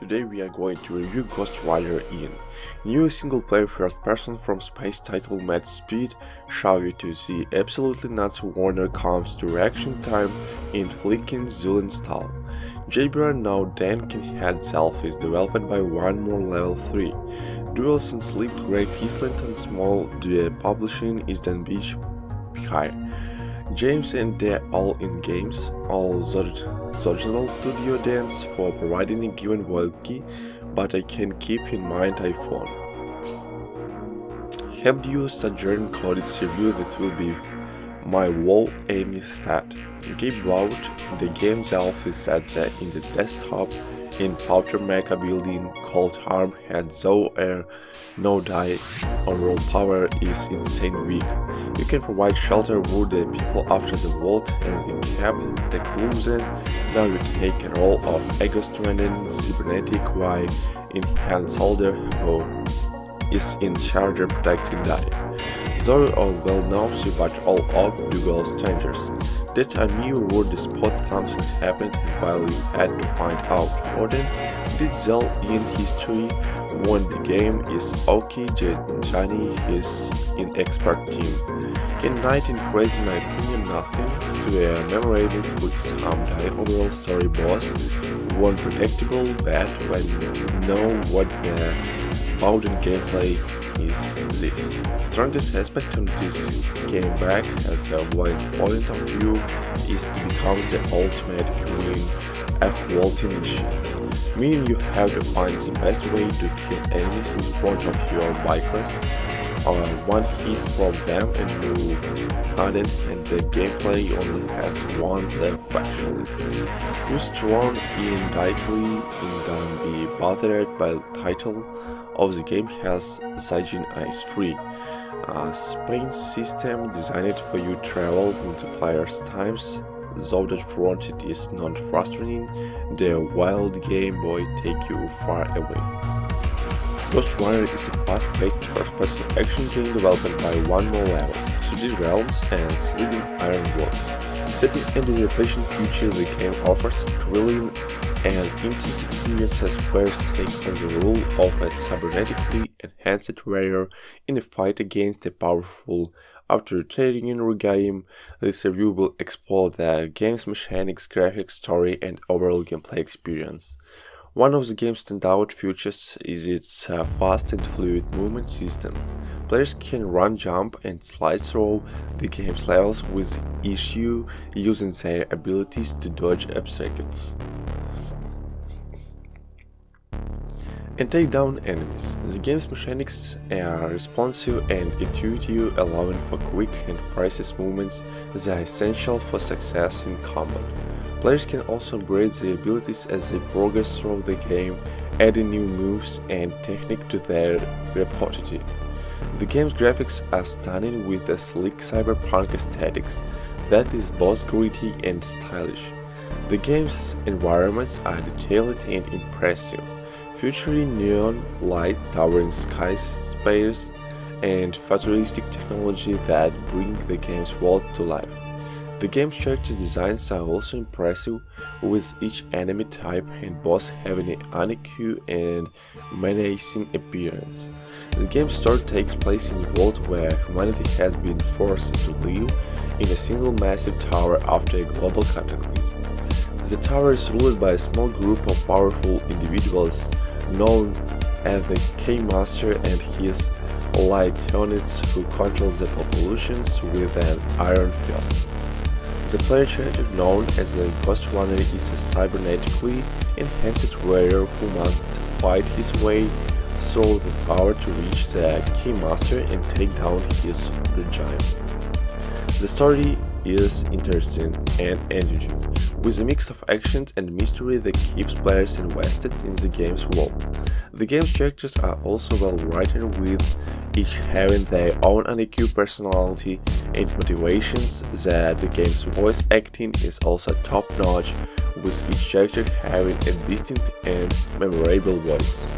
Today we are going to review Ghostrunner in new single-player first-person from space titled Mad Speed show you to see absolutely nuts Warner comes to reaction time in flicking Zillion style. JBR now Dan can head selfies developed by One More Level 3. Duels and Sleep Great Eastland and Small Due Publishing is then Beach High. James and they're all in games, all original studio dance for providing a given webkey, but I can keep in mind iPhone. Have you Sojourn coded review that will be my wall any stat. Game out, the game's elf is set in the desktop in Powder Mecha building called Harm had Zoe Air, no die, overall power is insane weak. You can provide shelter for the people after the vault and the cap, the clumsy. Now you take a role of Ghostrunner cybernetic Y in hand soldier who is in charge of protecting die. Zoe all well knows you but all of dual strangers. That I knew where the spot something happened and while you had to find out. Odin did Zell in history won the game is okay Johnny is in expert team. Can Knight in crazy in my opinion nothing to a memorable good some die overall story boss. One predictable bad when you know what the Bowden gameplay is this. Strongest aspect of this game back as a wide point of view is to become the ultimate queen a quality machine, meaning you have to find the best way to kill enemies in front of your bikers, or one hit from them and you harden and the gameplay only has one factually. Who's strong in likely and don't be bothered by the title of the game has Zaijin Ice Free, a Spain system designed for you to travel multiplayers times, though that front it is not frustrating, the wild Game Boy take you far away. Ghostrunner is a fast-paced first-person action game developed by One More Level, Studio Realms and Sleeping Iron Works. Setting into the patient future, the game offers thrilling and intense experience as players take on the role of a cybernetically enhanced warrior in a fight against a powerful authoritarian regime. This review will explore the game's mechanics, graphics, story, and overall gameplay experience. One of the game's standout features is its fast and fluid movement system. Players can run, jump, and slide through the game's levels with ease using their abilities to dodge obstacles and take down enemies. The game's mechanics are responsive and intuitive, allowing for quick and precise movements that are essential for success in combat. Players can also upgrade their abilities as they progress through the game, adding new moves and technique to their repertoire. The game's graphics are stunning with a sleek cyberpunk aesthetics that is both gritty and stylish. The game's environments are detailed and impressive, featuring neon lights, towering skyscrapers, and futuristic technology that bring the game's world to life. The game's character designs are also impressive, with each enemy type and boss having an unique and menacing appearance. The game's story takes place in a world where humanity has been forced to live in a single massive tower after a global cataclysm. The tower is ruled by a small group of powerful individuals known as the K-Master and his lieutenants who control the populations with an iron fist. The player character known as the Ghostrunner is a cybernetically enhanced warrior who must fight his way through the tower to reach the Keymaster and take down his regime. The story is interesting and engaging, with a mix of action and mystery that keeps players invested in the game's world. The game's characters are also well written, with each having their own unique personality and motivations. That the game's voice acting is also top-notch, with each character having a distinct and memorable voice.